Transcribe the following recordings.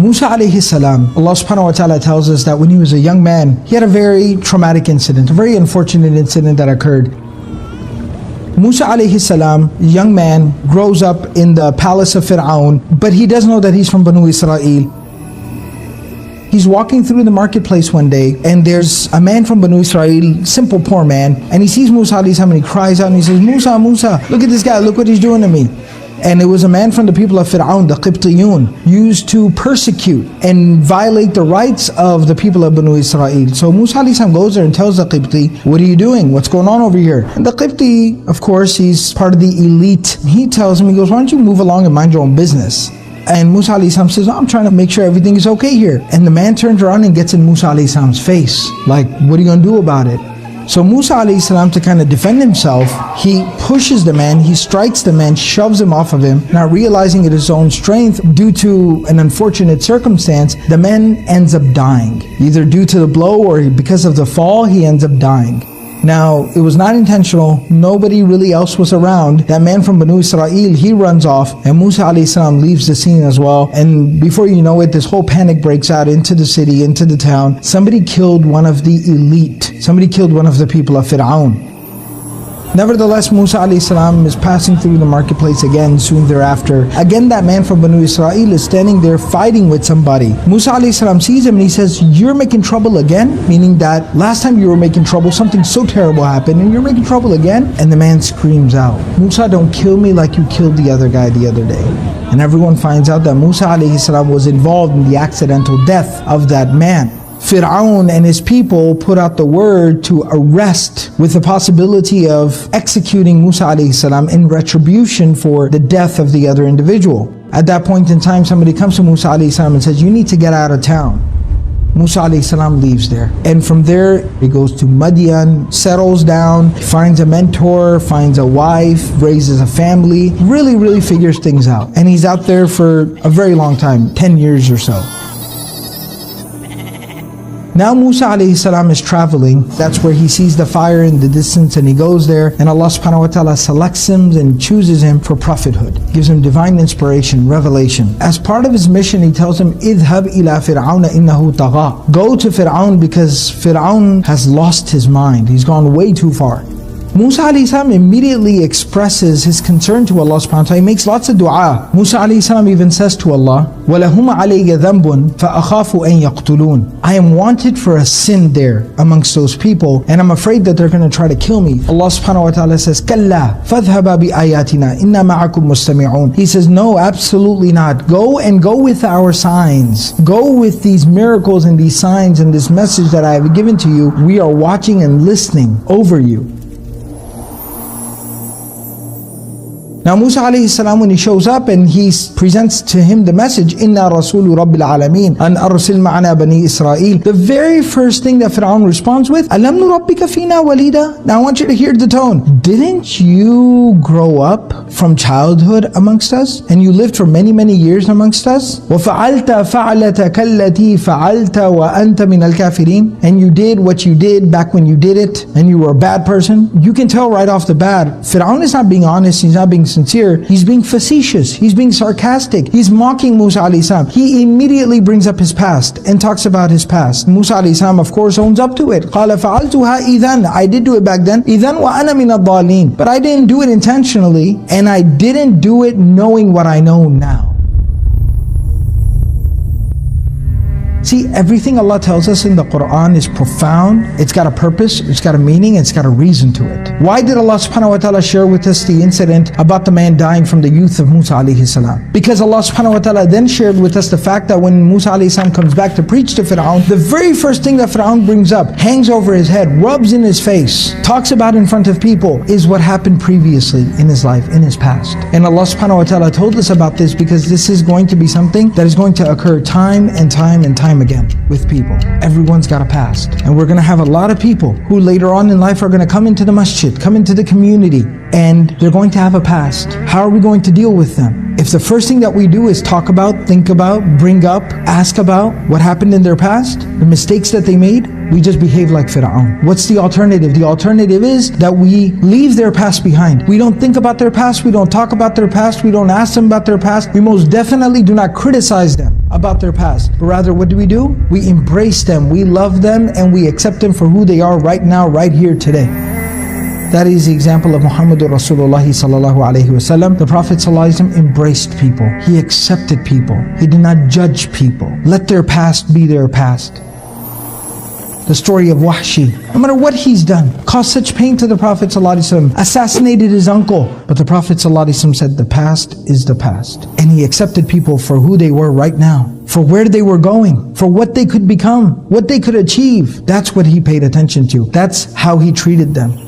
Musa alayhi salam, Allah subhanahu wa ta'ala tells us that when he was a young man, he had a very traumatic incident, a very unfortunate incident that occurred. Musa alayhi salam, young man, grows up in the palace of Fir'aun, but he does know that he's from Banu Israel. He's walking through the marketplace one day, and there's a man from Banu Israel, simple poor man, and he sees Musa alayhi salam and he cries out and he says, Musa, Musa, look at this guy, look what he's doing to me. And it was a man from the people of Fir'aun, the Qibtiyun, used to persecute and violate the rights of the people of Banu Israel. So Musa alayhi salam goes there and tells the Qibti, what are you doing? What's going on over here? And the Qibti, of course, he's part of the elite. He tells him, he goes, why don't you move along and mind your own business? And Musa alayhi salam says, I'm trying to make sure everything is okay here. And the man turns around and gets in Musa alayhi salam's face. Like, what are you going to do about it? So Musa alayhi salam, to kind of defend himself, he pushes the man, he strikes the man, shoves him off of him. Not realizing it is his own strength, due to an unfortunate circumstance, the man ends up dying. Either due to the blow or because of the fall, he ends up dying. Now, it was not intentional, nobody really else was around. That man from Banu Israel, he runs off, and Musa alayhi salam leaves the scene as well. And before you know it, this whole panic breaks out into the city, into the town. Somebody killed one of the elite. Somebody killed one of the people of Fir'aun. Nevertheless, Musa alayhi salam is passing through the marketplace again soon thereafter. Again, that man from Banu Israel is standing there fighting with somebody. Musa alayhi salam sees him and he says, you're making trouble again? Meaning that last time you were making trouble, something so terrible happened and you're making trouble again? And the man screams out, Musa, don't kill me like you killed the other guy the other day. And everyone finds out that Musa alayhi salam was involved in the accidental death of that man. Fir'aun and his people put out the word to arrest, with the possibility of executing Musa alayhi salam in retribution for the death of the other individual. At that point in time, somebody comes to Musa alayhi salam and says, you need to get out of town. Musa alayhi salam leaves there. And from there, he goes to Madian, settles down, finds a mentor, finds a wife, raises a family, really figures things out. And he's out there for a very long time, 10 years or so. Now Musa alayhi salam is traveling. That's where he sees the fire in the distance and he goes there, and Allah subhanahu wa ta'ala selects him and chooses him for prophethood. Gives him divine inspiration, revelation. As part of his mission, he tells him, idhab ila fir'auna innahu tagha. Go to Fir'aun because Fir'aun has lost his mind. He's gone way too far. Musa alayhi salam immediately expresses his concern to Allah subhanahu wa ta'ala. He makes lots of dua. Musa alayhi salam even says to Allah, وَلَهُمَ عَلَيَّ ذَنْبٌ فَأَخَافُ أَن يَقْتُلُونَ. I am wanted for a sin there amongst those people, and I'm afraid that they're going to try to kill me. Allah subhanahu wa ta'ala says, كَلَّا فَاذْهَبَا بِآيَاتِنَا إِنَّا مَعَكُمْ مُسْتَمِعُونَ. He says, no, absolutely not. Go with our signs. Go with these miracles and these signs and this message that I have given to you. We are watching and listening over you. Now Musa alayhi salam, when he shows up and he presents to him the message, Inna Rasulu Rabbil Alameen an arsil ma'ana bani Israel, the very first thing that Fir'aun responds with, Alam nurabbika fina walida. Now I want you to hear the tone. Didn't you grow up from childhood amongst us? And you lived for many years amongst us? وَفَعَلْتَ فَعْلَتَكَ الَّتِي فَعَلْتَ وَأَنْتَ مِنَ الْكَافِرِينَ. And you did what you did back when you did it, and you were a bad person. You can tell right off the bat, Fir'aun is not being honest, he's not being sincere, he's being facetious, he's being sarcastic, he's mocking Musa alayhi salam. He immediately brings up his past and talks about his past. Musa alayhi salam, of course, owns up to it. قَالَ فَعَلْتُهَا إِذَنْ. I did do it back then. إِذَنْ وَأَنَا مِنَ الضَّالِينَ. But I didn't do it intentionally, and I didn't do it knowing what I know now. See, everything Allah tells us in the Quran is profound. It's got a purpose, it's got a meaning, it's got a reason to it. Why did Allah subhanahu wa ta'ala share with us the incident about the man dying from the youth of Musa alayhi salam? Because Allah subhanahu wa ta'ala then shared with us the fact that when Musa alayhi salam comes back to preach to Fir'aun, the very first thing that Fir'aun brings up, hangs over his head, rubs in his face, talks about in front of people, is what happened previously in his life, in his past. And Allah subhanahu wa ta'ala told us about this because this is going to be something that is going to occur time and time again with people. Everyone's got a past, and we're going to have a lot of people who later on in life are going to come into the masjid, come into the community, and they're going to have a past. How are we going to deal with them? If the first thing that we do is talk about, think about, bring up, ask about what happened in their past, the mistakes that they made, we just behave like Fir'aun. What's the alternative? The alternative is that we leave their past behind. We don't think about their past, we don't talk about their past, we don't ask them about their past, we most definitely do not criticize them about their past. But rather, what do? We embrace them, we love them, and we accept them for who they are right now, right here, today. That is the example of Muhammadur Rasulullah sallallahu alaihi wasallam. The Prophet sallallahu alaihi wasallam embraced people. He accepted people. He did not judge people. Let their past be their past. The story of Wahshi, no matter what he's done, caused such pain to the Prophet ﷺ, assassinated his uncle. But the Prophet ﷺ said, the past is the past. And he accepted people for who they were right now, for where they were going, for what they could become, what they could achieve. That's what he paid attention to. That's how he treated them.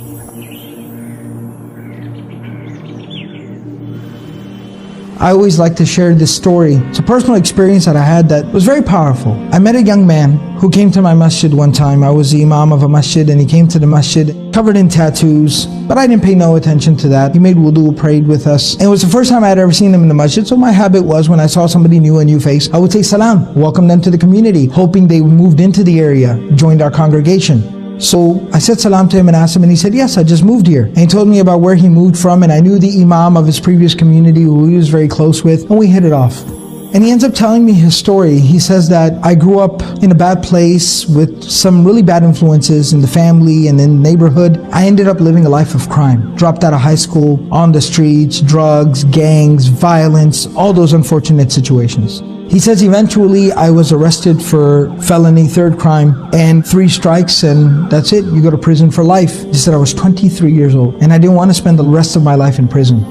I always like to share this story. It's a personal experience that I had that was very powerful. I met a young man who came to my masjid one time. I was the imam of a masjid, and he came to the masjid covered in tattoos, but I didn't pay no attention to that. He made wudu, prayed with us, and it was the first time I had ever seen him in the masjid. So my habit was, when I saw somebody new, a new face, I would say salam, welcome them to the community, hoping they moved into the area, joined our congregation. So I said salam to him and asked him, and he said, yes, I just moved here. And he told me about where he moved from, and I knew the imam of his previous community who he was very close with, and we hit it off. And he ends up telling me his story. He says that I grew up in a bad place with some really bad influences in the family and in the neighborhood. I ended up living a life of crime. Dropped out of high school, on the streets, drugs, gangs, violence, all those unfortunate situations. He says eventually I was arrested for felony, third crime, and 3 strikes, and that's it. You go to prison for life. He said I was 23 years old, and I didn't want to spend the rest of my life in prison.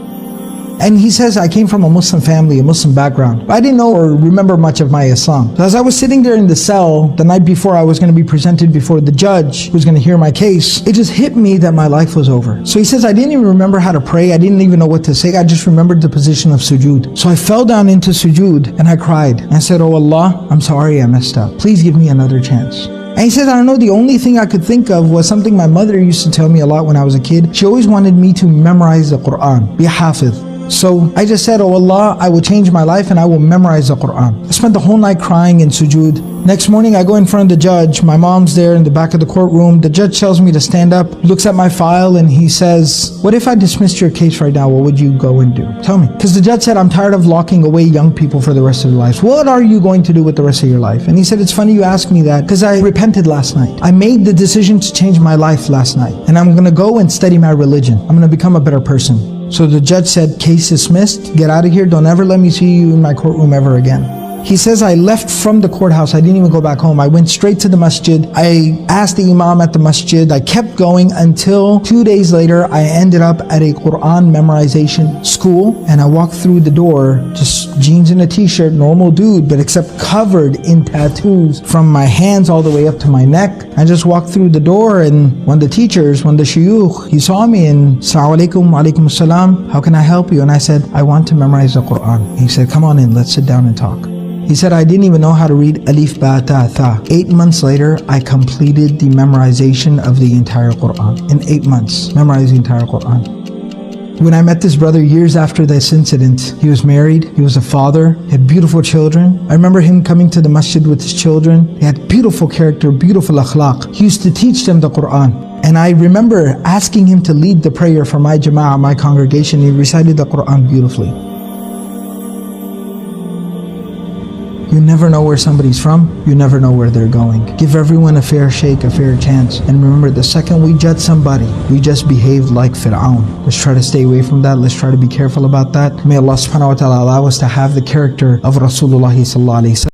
And he says, I came from a Muslim family, a Muslim background. But I didn't know or remember much of my Islam. So as I was sitting there in the cell, the night before I was going to be presented before the judge who's going to hear my case, it just hit me that my life was over. So he says, I didn't even remember how to pray. I didn't even know what to say. I just remembered the position of sujood. So I fell down into sujood and I cried. I said, oh Allah, I'm sorry I messed up. Please give me another chance. And he says, I don't know, the only thing I could think of was something my mother used to tell me a lot when I was a kid. She always wanted me to memorize the Quran, be a hafiz. So I just said, oh Allah, I will change my life and I will memorize the Quran. I spent the whole night crying in sujood. Next morning I go in front of the judge. My mom's there in the back of the courtroom. The judge tells me to stand up, looks at my file, and he says, what if I dismissed your case right now? What would you go and do? Tell me. Because the judge said, I'm tired of locking away young people for the rest of their lives. What are you going to do with the rest of your life? And he said, it's funny you ask me that, because I repented last night. I made the decision to change my life last night, and I'm going to go and study my religion. I'm going to become a better person. So the judge said, case dismissed, get out of here, don't ever let me see you in my courtroom ever again. He says, I left from the courthouse, I didn't even go back home. I went straight to the masjid. I asked the imam at the masjid. I kept going until 2 days later, I ended up at a Quran memorization school, and I walked through the door, just jeans and a t-shirt, normal dude, but except covered in tattoos from my hands all the way up to my neck. I just walked through the door, and one of the teachers, one of the shuyukh, he saw me and, salaualikum, walaikum assalam, how can I help you? And I said, I want to memorize the Quran. He said, come on in, let's sit down and talk. He said, I didn't even know how to read alif, ba, ta, tha. 8 months later, I completed the memorization of the entire Quran. In 8 months, memorized the entire Quran. When I met this brother years after this incident, he was married, he was a father, he had beautiful children. I remember him coming to the masjid with his children. He had beautiful character, beautiful akhlaq. He used to teach them the Quran. And I remember asking him to lead the prayer for my jama'ah, my congregation. He recited the Quran beautifully. You never know where somebody's from. You never know where they're going. Give everyone a fair shake, a fair chance. And remember, the second we judge somebody, we just behave like Fir'aun. Let's try to stay away from that. Let's try to be careful about that. May Allah subhanahu wa ta'ala allow us to have the character of Rasulullah sallallahu alaihi wasallam.